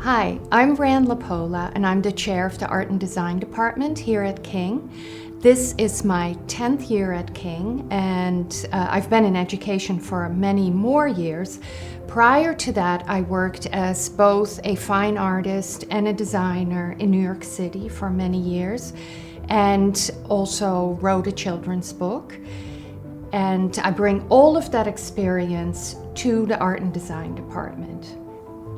Hi, I'm Rand Lapola, and I'm the chair of the Art and Design Department here at King. This is my 10th year at King, and I've been in education for many more years. Prior to that, I worked as both a fine artist and a designer in New York City for many years, and also wrote a children's book. And I bring all of that experience to the Art and Design Department.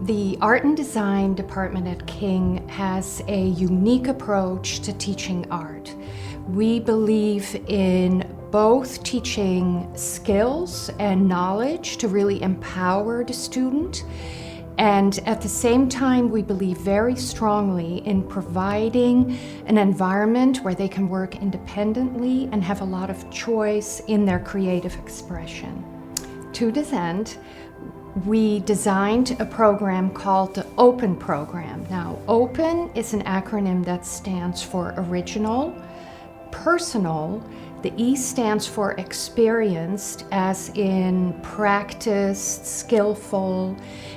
The Art and Design Department at King has a unique approach to teaching art. We believe in both teaching skills and knowledge to really empower the student, and at the same time we believe very strongly in providing an environment where they can work independently and have a lot of choice in their creative expression. To this end, we designed a program called the OPEN program. Now, OPEN is an acronym that stands for original, personal, the E stands for experienced, as in practiced, skillful,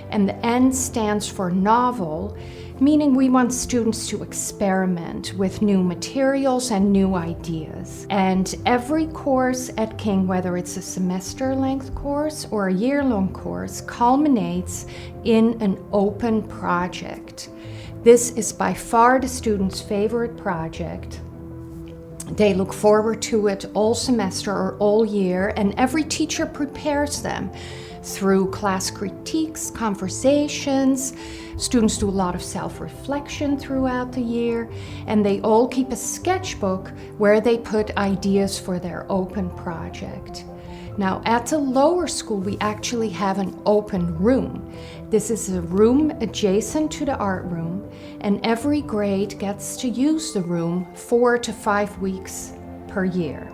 and the N stands for novel, meaning we want students to experiment with new materials and new ideas. And every course at King, whether it's a semester-length course or a year-long course, culminates in an open project. This is by far the students' favorite project. They look forward to it all semester or all year, and every teacher prepares them through class critiques, conversations. Students do a lot of self-reflection throughout the year, and they all keep a sketchbook where they put ideas for their open project. Now, at the lower school, we actually have an open room. This is a room adjacent to the art room, and every grade gets to use the room 4 to 5 weeks per year.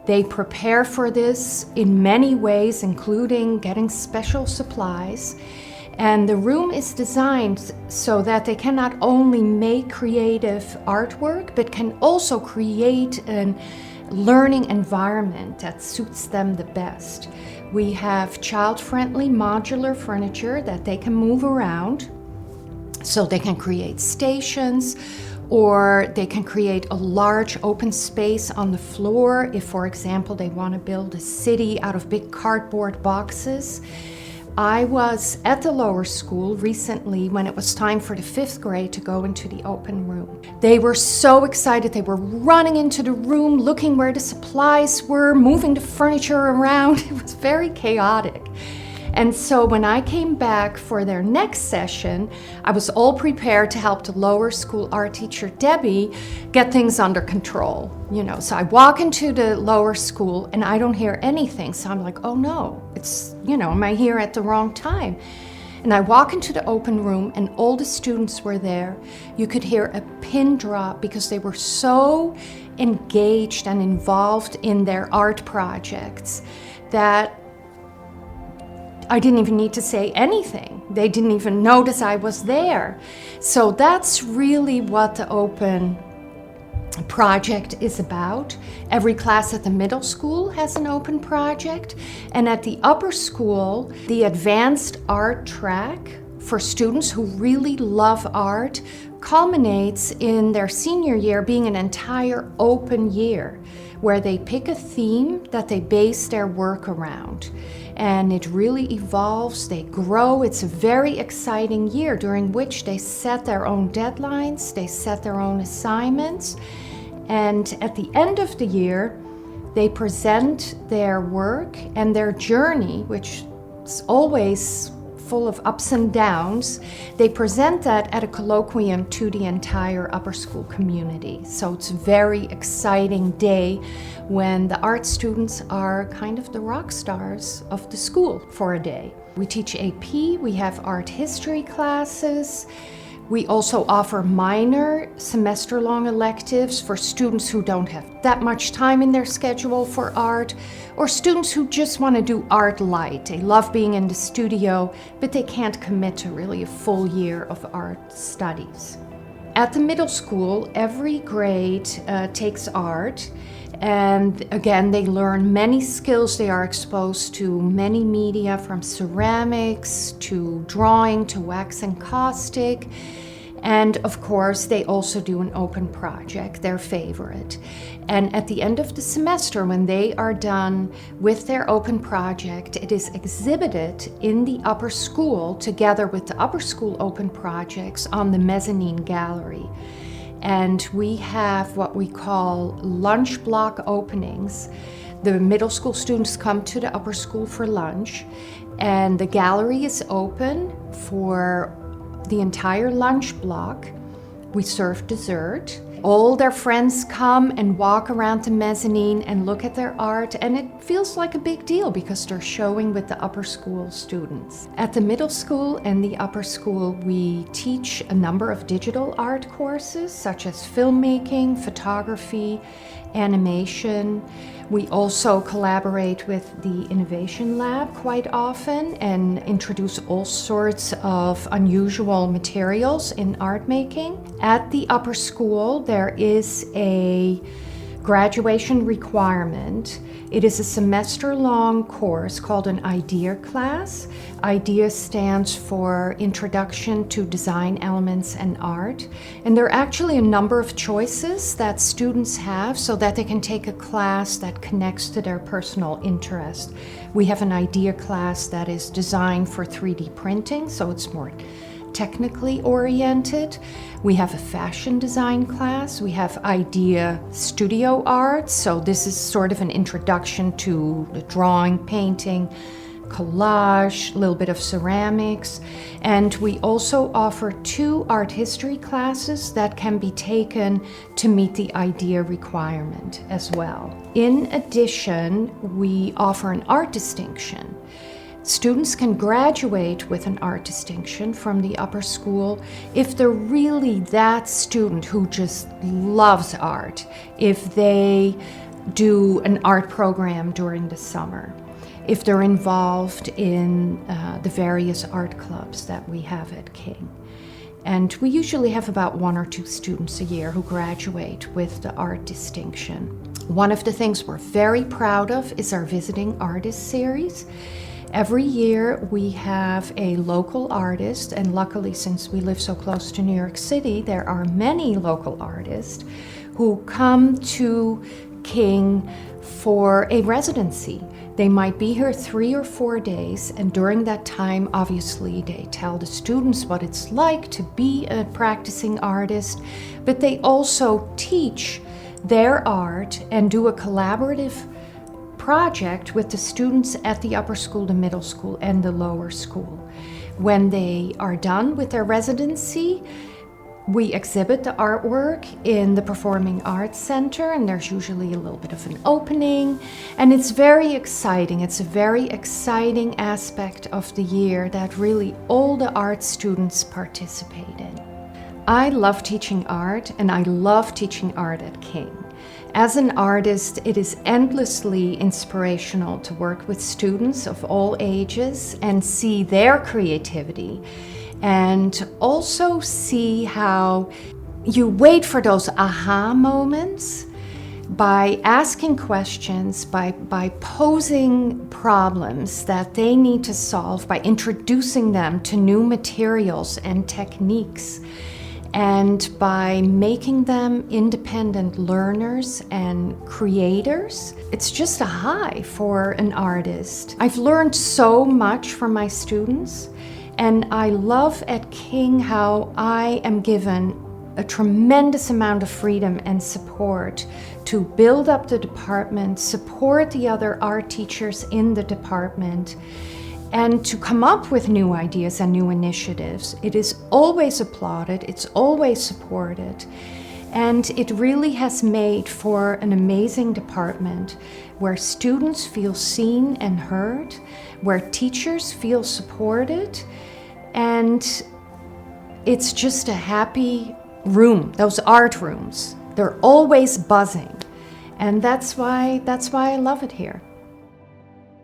They prepare for this in many ways, including getting special supplies. And the room is designed so that they can not only make creative artwork, but can also create a learning environment that suits them the best. We have child-friendly modular furniture that they can move around, so they can create stations, or they can create a large open space on the floor if, for example, they want to build a city out of big cardboard boxes. I was at the lower school recently when it was time for the 5th grade to go into the open room. They were so excited. They were running into the room, looking where the supplies were, moving the furniture around. It was very chaotic. And so when I came back for their next session, I was all prepared to help the lower school art teacher, Debbie, get things under control. So I walk into the lower school and I don't hear anything. So I'm like, oh no, am I here at the wrong time? And I walk into the open room and all the students were there. You could hear a pin drop because they were so engaged and involved in their art projects that I didn't even need to say anything. They didn't even notice I was there. So that's really what the open project is about. Every class at the middle school has an open project, and at the upper school, the advanced art track for students who really love art culminates in their senior year being an entire open year where they pick a theme that they base their work around. And it really evolves, they grow. It's a very exciting year during which they set their own deadlines, they set their own assignments, and at the end of the year, they present their work and their journey, which is always full of ups and downs. They present that at a colloquium to the entire upper school community. So it's a very exciting day when the art students are kind of the rock stars of the school for a day. We teach AP, we have art history classes. We also offer minor semester-long electives for students who don't have that much time in their schedule for art, or students who just want to do art light. They love being in the studio, but they can't commit to really a full year of art studies. At the middle school, every grade takes art, And again, they learn many skills. They are exposed to many media, from ceramics to drawing to wax and caustic. And of course, they also do an open project, their favorite. And at the end of the semester, when they are done with their open project, it is exhibited in the upper school together with the upper school open projects on the mezzanine gallery. And we have what we call lunch block openings. The middle school students come to the upper school for lunch, and the gallery is open for the entire lunch block. We serve dessert. All their friends come and walk around the mezzanine and look at their art, and it feels like a big deal because they're showing with the upper school students. At the middle school and the upper school, we teach a number of digital art courses such as filmmaking, photography, animation. We also collaborate with the Innovation Lab quite often and introduce all sorts of unusual materials in art making. At the upper school, there is a graduation requirement. It is a semester-long course called an IDEA class. IDEA stands for Introduction to Design Elements and Art. And there are actually a number of choices that students have so that they can take a class that connects to their personal interest. We have an IDEA class that is designed for 3D printing, so it's more technically oriented. We have a fashion design class. We have idea studio art. So this is sort of an introduction to the drawing, painting, collage, a little bit of ceramics. And we also offer 2 art history classes that can be taken to meet the idea requirement as well. In addition, we offer an art distinction. Students can graduate with an art distinction from the upper school if they're really that student who just loves art, if they do an art program during the summer, if they're involved in the various art clubs that we have at King. And we usually have about 1 or 2 students a year who graduate with the art distinction. One of the things we're very proud of is our Visiting Artist series. Every year we have a local artist, and luckily since we live so close to New York City, there are many local artists who come to King for a residency. They might be here 3 or 4 days, and during that time, obviously, they tell the students what it's like to be a practicing artist, but they also teach their art and do a collaborative project with the students at the upper school, the middle school, and the lower school. When they are done with their residency, we exhibit the artwork in the Performing Arts Center, and there's usually a little bit of an opening, and it's very exciting. It's a very exciting aspect of the year that really all the art students participate in. I love teaching art, and I love teaching art at King. As an artist, it is endlessly inspirational to work with students of all ages and see their creativity, and also see how you wait for those aha moments by asking questions, by posing problems that they need to solve, by introducing them to new materials and techniques, and by making them independent learners and creators. It's just a high for an artist. I've learned so much from my students, and I love at King how I am given a tremendous amount of freedom and support to build up the department, support the other art teachers in the department, and to come up with new ideas and new initiatives. It is always applauded, it's always supported, and it really has made for an amazing department where students feel seen and heard, where teachers feel supported, and it's just a happy room. Those art rooms, they're always buzzing, and that's why I love it here.